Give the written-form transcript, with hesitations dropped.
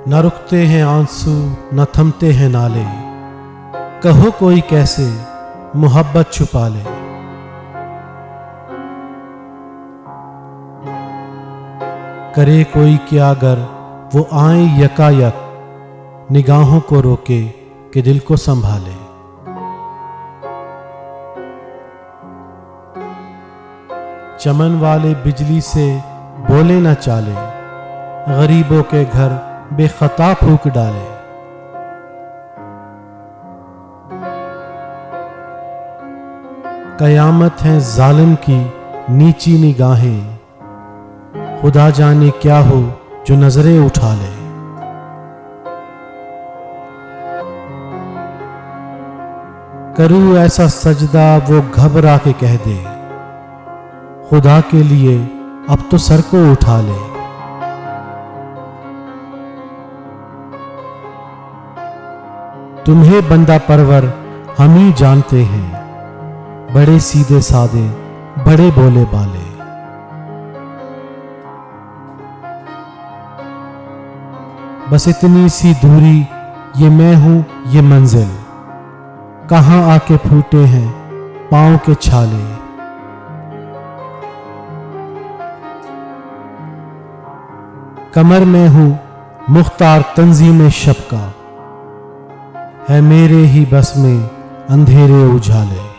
न रुकते हैं आंसू न थमते हैं नाले, कहो कोई कैसे मोहब्बत छुपा ले। करे कोई क्या अगर वो आए यकायक, निगाहों को रोके कि दिल को संभाले। चमन वाले बिजली से बोले न चाले, गरीबों के घर बेखता फूंक डाले। कयामत है जालिम की नीची निगाहें, खुदा जाने क्या हो जो नजरें उठा ले। करूं ऐसा सजदा वो घबरा के कह दे, खुदा के लिए अब तो सर को उठा ले। तुम्हें बंदा परवर हम ही जानते हैं, बड़े सीधे सादे बड़े बोले बाले। बस इतनी सी दूरी ये मैं हूं ये मंजिल, कहां आके फूटे हैं पांव के छाले। कमर में हूं मुख्तार तंजीम शब का, है मेरे ही बस में अंधेरे उजाले।